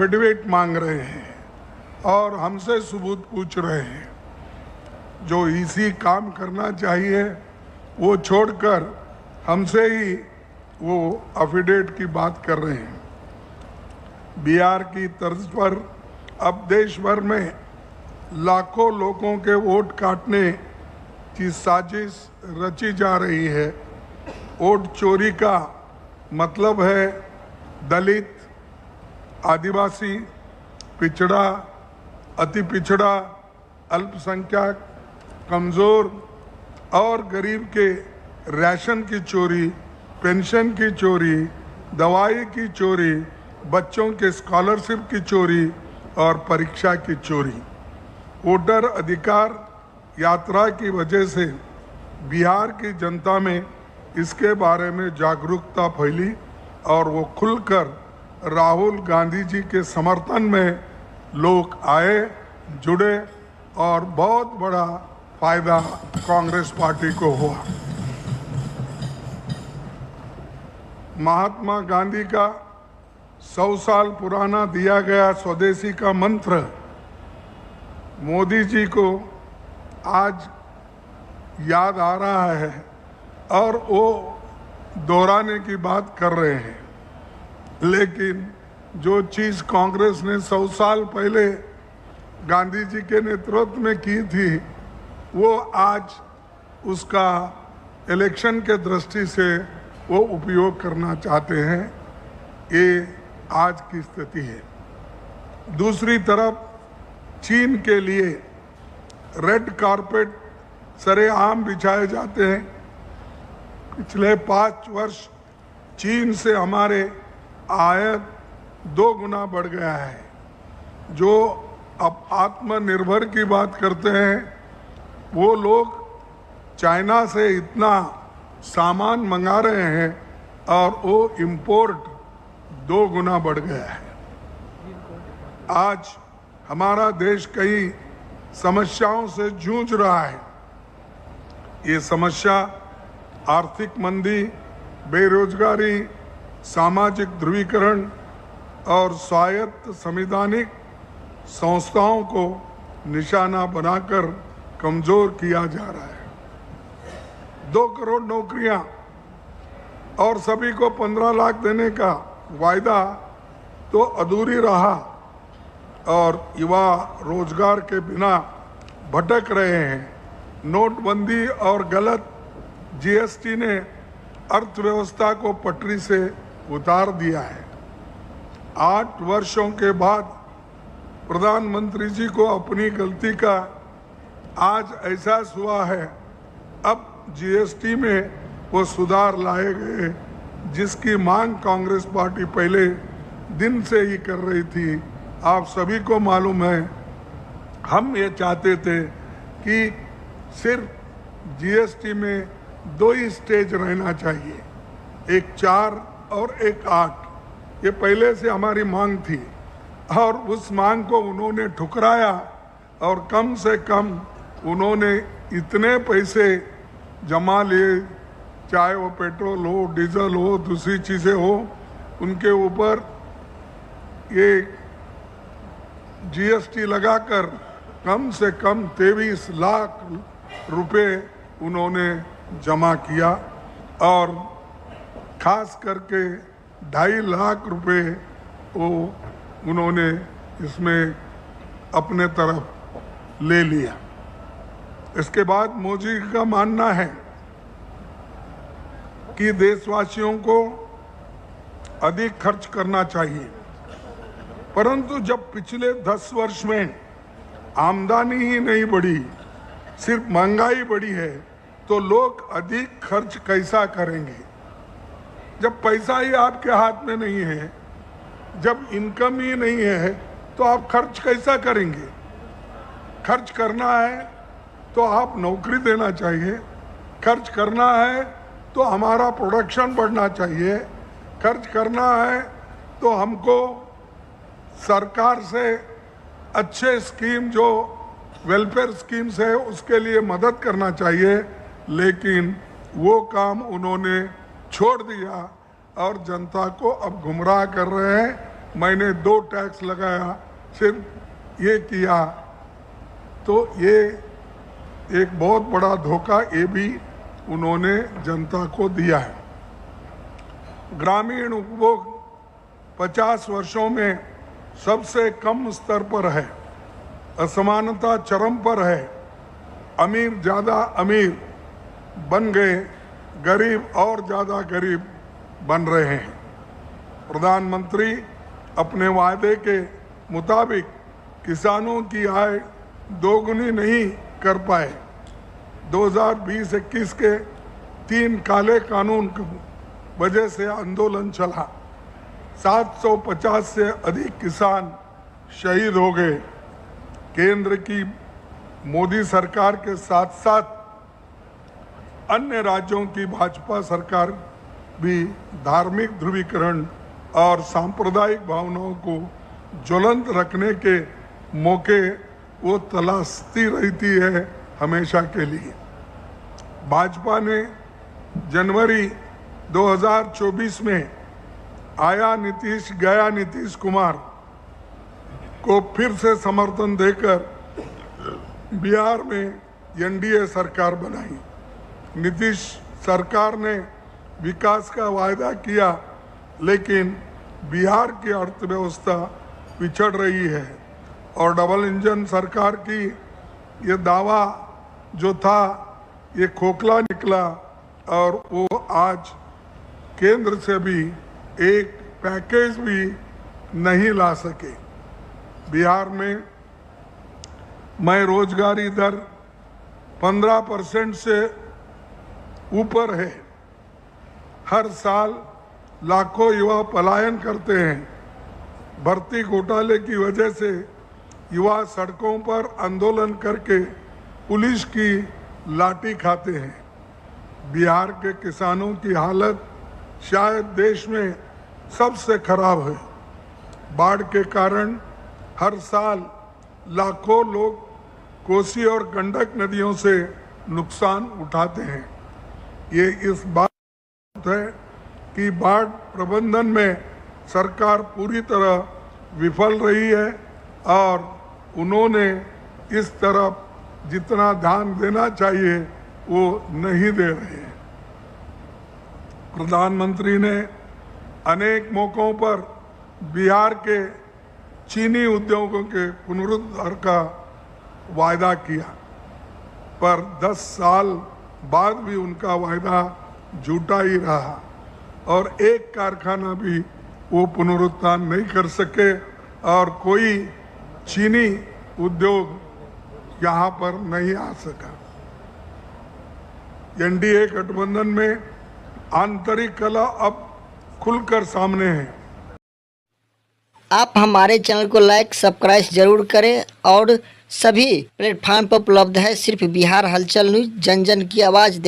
Affidavit मांग रहे हैं और हमसे सबूत पूछ रहे हैं। जो इसी काम करना चाहिए वो छोड़कर हमसे ही वो एफिडेविट की बात कर रहे हैं। बिहार की तर्ज पर अब देश भर में लाखों लोगों के वोट काटने की साजिश रची जा रही है। वोट चोरी का मतलब है दलित, आदिवासी, पिछड़ा, अति पिछड़ा, अल्पसंख्यक, कमज़ोर और गरीब के राशन की चोरी, पेंशन की चोरी, दवाई की चोरी, बच्चों के स्कॉलरशिप की चोरी और परीक्षा की चोरी। वोटर अधिकार यात्रा की वजह से बिहार की जनता में इसके बारे में जागरूकता फैली और वो खुलकर राहुल गांधी जी के समर्थन में लोग आए, जुड़े और बहुत बड़ा फायदा कांग्रेस पार्टी को हुआ। महात्मा गांधी का 100 साल पुराना दिया गया स्वदेशी का मंत्र मोदी जी को आज याद आ रहा है और वो दोहराने की बात कर रहे हैं। लेकिन जो चीज़ कांग्रेस ने 100 साल पहले गांधी जी के नेतृत्व में की थी वो आज उसका इलेक्शन के दृष्टि से वो उपयोग करना चाहते हैं। ये आज की स्थिति है। दूसरी तरफ चीन के लिए रेड कारपेट सरेआम बिछाए जाते हैं। पिछले 5 वर्ष चीन से हमारे आयात 2 गुना बढ़ गया है। जो अब आत्मनिर्भर की बात करते हैं वो लोग चाइना से इतना सामान मंगा रहे हैं और वो इंपोर्ट 2 गुना बढ़ गया है। आज हमारा देश कई समस्याओं से जूझ रहा है। ये समस्या आर्थिक मंदी, बेरोजगारी, सामाजिक ध्रुवीकरण और स्वायत्त संवैधानिक संस्थाओं को निशाना बनाकर कमजोर किया जा रहा है। 2 करोड़ नौकरियां और सभी को 15 लाख देने का वायदा तो अधूरी रहा और युवा रोजगार के बिना भटक रहे हैं। नोटबंदी और गलत जीएसटी ने अर्थव्यवस्था को पटरी से उतार दिया है। 8 वर्षों के बाद प्रधानमंत्री जी को अपनी गलती का आज एहसास हुआ है। अब जीएसटी में वो सुधार लाए गए जिसकी मांग कांग्रेस पार्टी पहले दिन से ही कर रही थी। आप सभी को मालूम है हम ये चाहते थे कि सिर्फ जीएसटी में 2 ही स्टेज रहना चाहिए, एक 4 और एक 8। ये पहले से हमारी मांग थी और उस मांग को उन्होंने ठुकराया और कम से कम उन्होंने इतने पैसे जमा लिए, चाहे वो पेट्रोल हो, डीजल हो, दूसरी चीज़ें हो, उनके ऊपर ये जीएसटी लगाकर कम से कम 23 लाख रुपए उन्होंने जमा किया और खास करके 2.5 लाख रुपए वो उन्होंने इसमें अपने तरफ ले लिया। इसके बाद मोदी का मानना है कि देशवासियों को अधिक खर्च करना चाहिए, परंतु जब पिछले 10 वर्ष में आमदनी ही नहीं बढ़ी, सिर्फ महंगाई बढ़ी है, तो लोग अधिक खर्च कैसा करेंगे? जब पैसा ही आपके हाथ में नहीं है, जब इनकम ही नहीं है, तो आप खर्च कैसा करेंगे? खर्च करना है तो आप नौकरी देना चाहिए, खर्च करना है तो हमारा प्रोडक्शन बढ़ना चाहिए, खर्च करना है तो हमको सरकार से अच्छे स्कीम जो वेलफेयर स्कीम्स है उसके लिए मदद करना चाहिए। लेकिन वो काम उन्होंने छोड़ दिया और जनता को अब गुमराह कर रहे हैं मैंने 2 टैक्स लगाया, सिर्फ ये किया, तो ये एक बहुत बड़ा धोखा ये भी उन्होंने जनता को दिया है। ग्रामीण उपभोग 50 वर्षों में सबसे कम स्तर पर है, असमानता चरम पर है, अमीर ज़्यादा अमीर बन गए, गरीब और ज़्यादा गरीब बन रहे हैं। प्रधानमंत्री अपने वायदे के मुताबिक किसानों की आय दोगुनी नहीं कर पाए। 2020-21 के 3 काले कानून की वजह से आंदोलन चला, 750 से अधिक किसान शहीद हो गए। केंद्र की मोदी सरकार के साथ साथ अन्य राज्यों की भाजपा सरकार भी धार्मिक ध्रुवीकरण और सांप्रदायिक भावनाओं को ज्वलंत रखने के मौके वो तलाशती रहती है हमेशा के लिए। भाजपा ने जनवरी 2024 में आया नीतीश गया नीतीश कुमार को फिर से समर्थन देकर बिहार में एनडीए सरकार बनाई। नीतीश सरकार ने विकास का वायदा किया, लेकिन बिहार की अर्थव्यवस्था पिछड़ रही है और डबल इंजन सरकार की ये दावा जो था ये खोखला निकला और वो आज केंद्र से भी एक पैकेज भी नहीं ला सके। बिहार में मैं रोजगारी दर 15% से ऊपर है। हर साल लाखों युवा पलायन करते हैं। भर्ती घोटाले की वजह से युवा सड़कों पर आंदोलन करके पुलिस की लाठी खाते हैं। बिहार के किसानों की हालत शायद देश में सबसे खराब है। बाढ़ के कारण हर साल लाखों लोग कोसी और गंडक नदियों से नुकसान उठाते हैं। ये इस बात है कि बाढ़ प्रबंधन में सरकार पूरी तरह विफल रही है और उन्होंने इस तरफ जितना ध्यान देना चाहिए वो नहीं दे रहे हैं। प्रधानमंत्री ने अनेक मौकों पर बिहार के चीनी उद्योगों के पुनरुद्धार का वायदा किया, पर 10 साल बाद भी उनका वायदा झूठा ही रहा और एक कारखाना भी वो पुनरुत्थान नहीं कर सके और कोई चीनी उद्योग यहाँ पर नहीं आ सका। एनडीए गठबंधन में आंतरिक कला अब खुलकर सामने है। आप हमारे चैनल को लाइक सब्सक्राइब जरूर करें और सभी प्लेटफार्म पर उपलब्ध है सिर्फ बिहार हलचल न्यूज, जन जन की आवाज़।